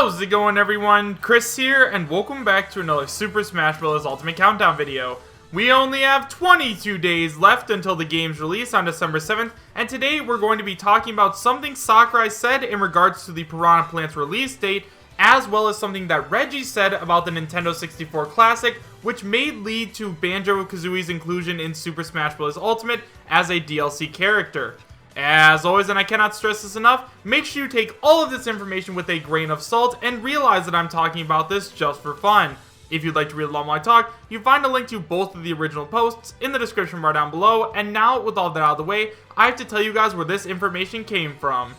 How's it going, everyone? Chris here, and welcome back to another Super Smash Bros. Ultimate Countdown video. We only have 22 days left until the game's release on December 7th, and today we're going to be talking about something Sakurai said in regards to the Piranha Plant's release date, as well as something that Reggie said about the Nintendo 64 Classic, which may lead to Banjo and Kazooie's inclusion in Super Smash Bros. Ultimate as a DLC character. As always, and I cannot stress this enough, make sure you take all of this information with a grain of salt and realize that I'm talking about this just for fun. If you'd like to read along while I talk, you find a link to both of the original posts in the description bar down below, and now, with all that out of the way, I have to tell you guys where this information came from.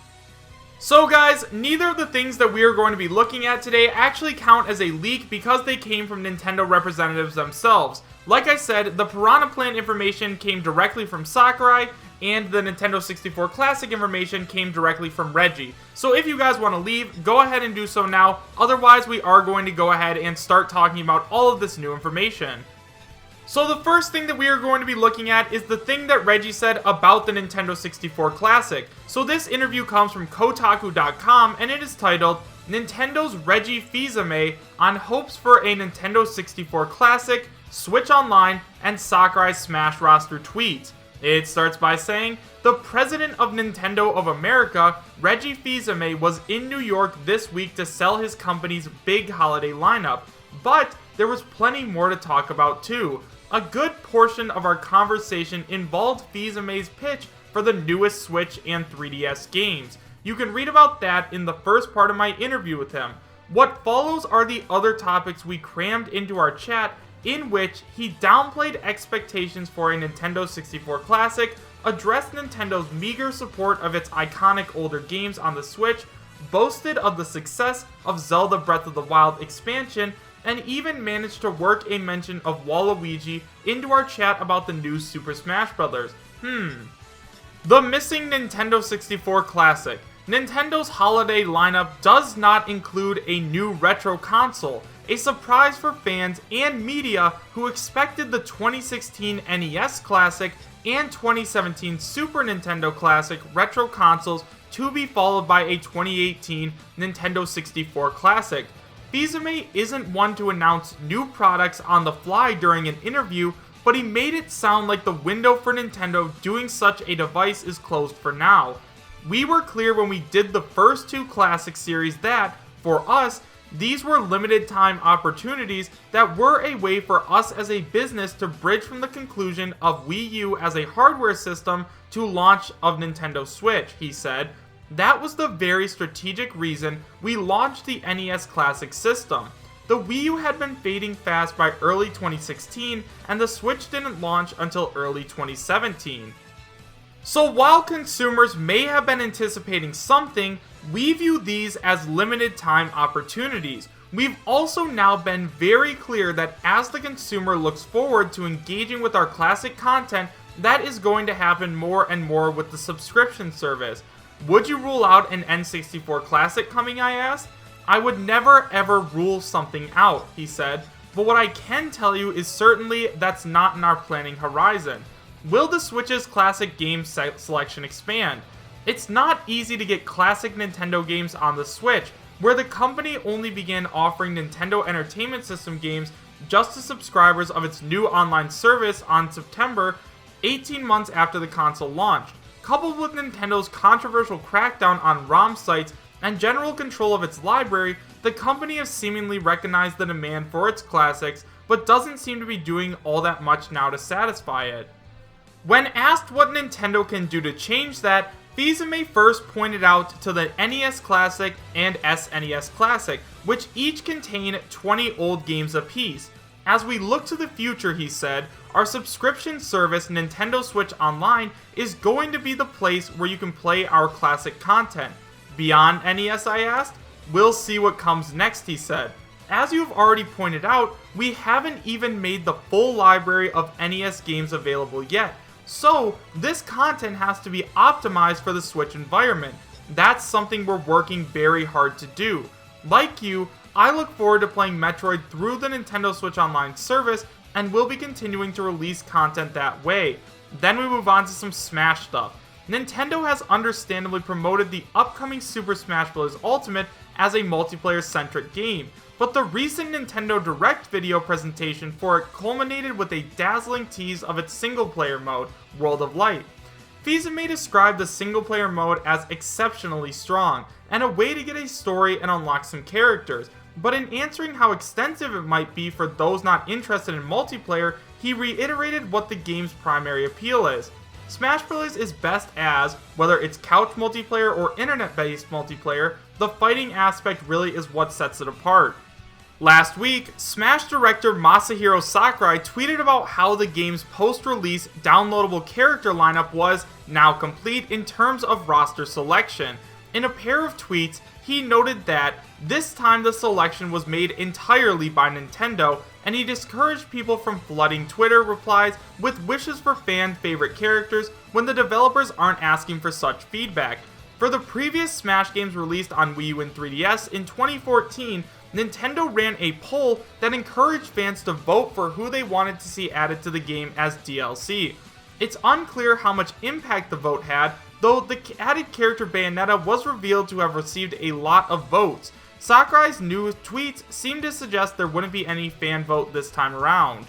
So guys, neither of the things that we are going to be looking at today actually count as a leak because they came from Nintendo representatives themselves. Like I said, the Piranha Plant information came directly from Sakurai, and the Nintendo 64 Classic information came directly from Reggie. So if you guys want to leave, go ahead and do so now. Otherwise, we are going to go ahead and start talking about all of this new information. So the first thing that we are going to be looking at is the thing that Reggie said about the Nintendo 64 Classic. So this interview comes from Kotaku.com, and it is titled, Nintendo's Reggie Fils-Aimé on hopes for a Nintendo 64 Classic, Switch Online, and Sakurai Smash roster tweet. It starts by saying, the president of Nintendo of America, Reggie Fils-Aimé, was in New York this week to sell his company's big holiday lineup. But there was plenty more to talk about too. A good portion of our conversation involved Fils-Aimé's pitch for the newest Switch and 3DS games. You can read about that in the first part of my interview with him. What follows are the other topics we crammed into our chat, in which he downplayed expectations for a Nintendo 64 Classic, addressed Nintendo's meager support of its iconic older games on the Switch, boasted of the success of Zelda Breath of the Wild expansion, and even managed to work a mention of Waluigi into our chat about the new Super Smash Bros. The missing Nintendo 64 Classic. Nintendo's holiday lineup does not include a new retro console, a surprise for fans and media who expected the 2016 NES Classic and 2017 Super Nintendo Classic retro consoles to be followed by a 2018 Nintendo 64 Classic. Fils-Aimé isn't one to announce new products on the fly during an interview, but he made it sound like the window for Nintendo doing such a device is closed for now. We were clear when we did the first two Classic series that, for us, these were limited time opportunities that were a way for us as a business to bridge from the conclusion of Wii U as a hardware system to launch of Nintendo Switch, he said. That was the very strategic reason we launched the NES Classic system. The Wii U had been fading fast by early 2016, and the Switch didn't launch until early 2017. So while consumers may have been anticipating something, we view these as limited time opportunities. We've also now been very clear that as the consumer looks forward to engaging with our classic content, that is going to happen more and more with the subscription service. Would you rule out an N64 Classic coming, I asked? I would never ever rule something out, he said, but what I can tell you is certainly that's not in our planning horizon. Will the Switch's classic game selection expand? It's not easy to get classic Nintendo games on the Switch, where the company only began offering Nintendo Entertainment System games just to subscribers of its new online service on September, 18 months after the console launched. Coupled with Nintendo's controversial crackdown on ROM sites and general control of its library, the company has seemingly recognized the demand for its classics, but doesn't seem to be doing all that much now to satisfy it. When asked what Nintendo can do to change that, Fils-Aimé first pointed out to the NES Classic and SNES Classic, which each contain 20 old games apiece. As we look to the future, he said, our subscription service Nintendo Switch Online is going to be the place where you can play our classic content. Beyond NES, I asked? We'll see what comes next, he said. As you've already pointed out, we haven't even made the full library of NES games available yet. So, this content has to be optimized for the Switch environment. That's something we're working very hard to do. Like you, I look forward to playing Metroid through the Nintendo Switch Online service, and we'll be continuing to release content that way. Then we move on to some Smash stuff. Nintendo has understandably promoted the upcoming Super Smash Bros. Ultimate as a multiplayer-centric game, but the recent Nintendo Direct video presentation for it culminated with a dazzling tease of its single-player mode, World of Light. PepsiVinny described the single-player mode as exceptionally strong, and a way to get a story and unlock some characters, but in answering how extensive it might be for those not interested in multiplayer, he reiterated what the game's primary appeal is. Smash Bros. Is best as, whether it's couch multiplayer or internet-based multiplayer, the fighting aspect really is what sets it apart. Last week, Smash director Masahiro Sakurai tweeted about how the game's post-release downloadable character lineup was now complete in terms of roster selection. In a pair of tweets, he noted that this time the selection was made entirely by Nintendo, and he discouraged people from flooding Twitter replies with wishes for fan-favorite characters when the developers aren't asking for such feedback. For the previous Smash games released on Wii U and 3DS in 2014, Nintendo ran a poll that encouraged fans to vote for who they wanted to see added to the game as DLC. It's unclear how much impact the vote had, though the added character Bayonetta was revealed to have received a lot of votes. Sakurai's new tweets seem to suggest there wouldn't be any fan vote this time around.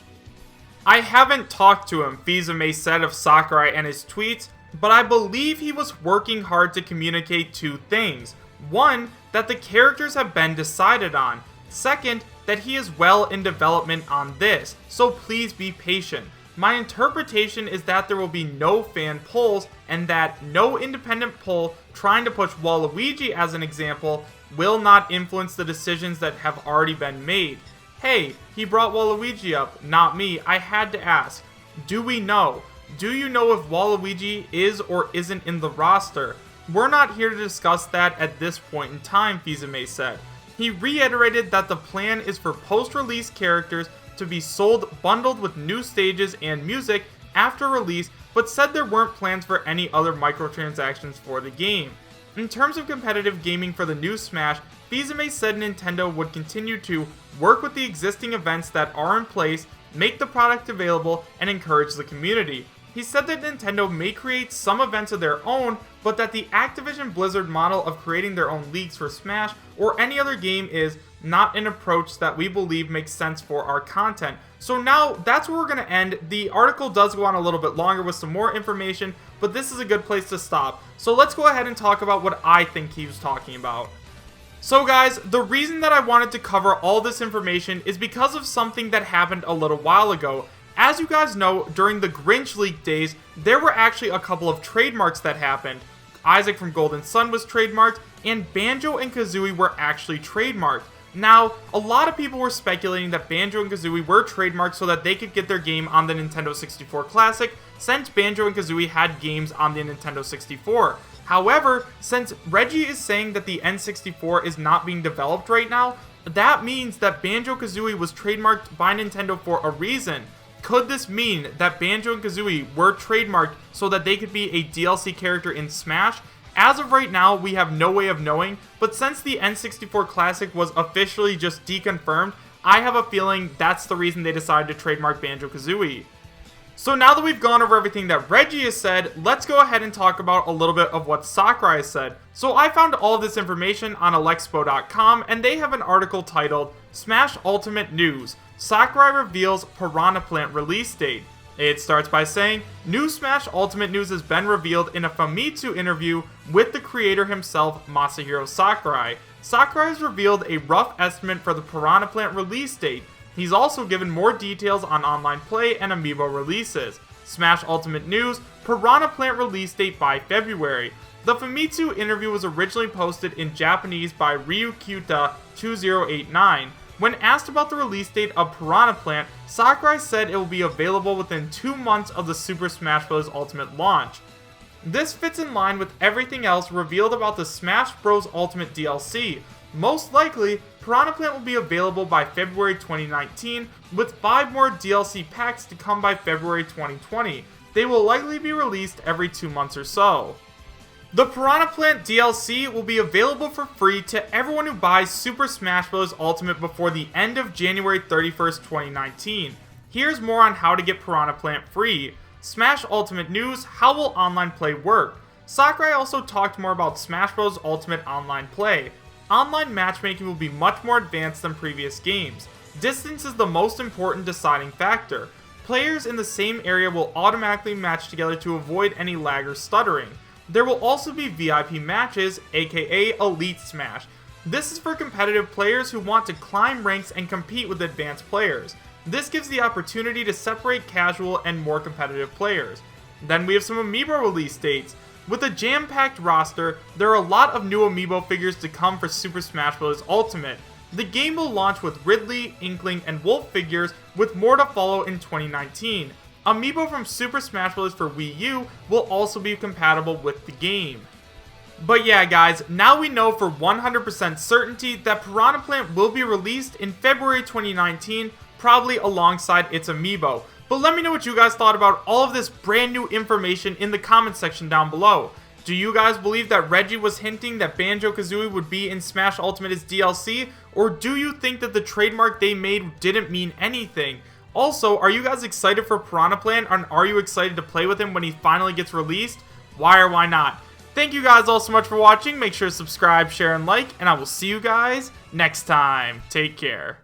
I haven't talked to him, PepsiVinny said of Sakurai and his tweets, but I believe he was working hard to communicate two things. One, that the characters have been decided on. Second, that he is well in development on this, so please be patient. My interpretation is that there will be no fan polls, and that no independent poll trying to push Waluigi as an example will not influence the decisions that have already been made. Hey, he brought Waluigi up, not me, I had to ask. Do we know? Do you know if Waluigi is or isn't in the roster? We're not here to discuss that at this point in time, PepsiVinny said. He reiterated that the plan is for post-release characters to be sold bundled with new stages and music after release, but said there weren't plans for any other microtransactions for the game. In terms of competitive gaming for the new Smash, PepsiVinny said Nintendo would continue to work with the existing events that are in place, make the product available, and encourage the community. He said that Nintendo may create some events of their own, but that the Activision Blizzard model of creating their own leagues for Smash or any other game is not an approach that we believe makes sense for our content. So now, that's where we're going to end. The article does go on a little bit longer with some more information, but this is a good place to stop. So let's go ahead and talk about what I think he was talking about. So guys, the reason that I wanted to cover all this information is because of something that happened a little while ago. As you guys know, during the Grinch leak days, there were actually a couple of trademarks that happened. Isaac from Golden Sun was trademarked, and Banjo and Kazooie were actually trademarked. Now, a lot of people were speculating that Banjo and Kazooie were trademarked so that they could get their game on the Nintendo 64 Classic, since Banjo and Kazooie had games on the Nintendo 64. However, since Reggie is saying that the N64 is not being developed right now, that means that Banjo Kazooie was trademarked by Nintendo for a reason. Could this mean that Banjo and Kazooie were trademarked so that they could be a DLC character in Smash? As of right now, we have no way of knowing, but since the N64 Classic was officially just deconfirmed, I have a feeling that's the reason they decided to trademark Banjo Kazooie. So now that we've gone over everything that Reggie has said, let's go ahead and talk about a little bit of what Sakurai has said. So I found all of this information on alexpo.com, and they have an article titled, Smash Ultimate News, Sakurai reveals Piranha Plant release date. It starts by saying, new Smash Ultimate News has been revealed in a Famitsu interview with the creator himself, Masahiro Sakurai. Sakurai has revealed a rough estimate for the Piranha Plant release date. He's also given more details on online play and amiibo releases. Smash Ultimate News, Piranha Plant release date by February. The Famitsu interview was originally posted in Japanese by Ryukyuta2089. When asked about the release date of Piranha Plant, Sakurai said it will be available within 2 months of the Super Smash Bros. Ultimate launch. This fits in line with everything else revealed about the Smash Bros. Ultimate DLC. Most likely, Piranha Plant will be available by February 2019, with 5 more DLC packs to come by February 2020. They will likely be released every 2 months or so. The Piranha Plant DLC will be available for free to everyone who buys Super Smash Bros. Ultimate before the end of January 31st, 2019. Here's more on how to get Piranha Plant free. Smash Ultimate News, how will online play work? Sakurai also talked more about Smash Bros. Ultimate online play. online matchmaking will be much more advanced than previous games. Distance is the most important deciding factor. Players in the same area will automatically match together to avoid any lag or stuttering. There will also be VIP matches, aka Elite Smash. This is for competitive players who want to climb ranks and compete with advanced players. This gives the opportunity to separate casual and more competitive players. Then we have some amiibo release dates. With a jam-packed roster, there are a lot of new amiibo figures to come for Super Smash Bros. Ultimate. The game will launch with Ridley, Inkling, and Wolf figures, with more to follow in 2019. Amiibo from Super Smash Bros. For Wii U will also be compatible with the game. But yeah guys, now we know for 100% certainty that Piranha Plant will be released in February 2019, probably alongside its amiibo. But let me know what you guys thought about all of this brand new information in the comment section down below. Do you guys believe that Reggie was hinting that Banjo Kazooie would be in Smash Ultimate as DLC? Or do you think that the trademark they made didn't mean anything? Also, are you guys excited for Piranha Plant, and are you excited to play with him when he finally gets released? Why or why not? Thank you guys all so much for watching. Make sure to subscribe, share, and like, and I will see you guys next time. Take care.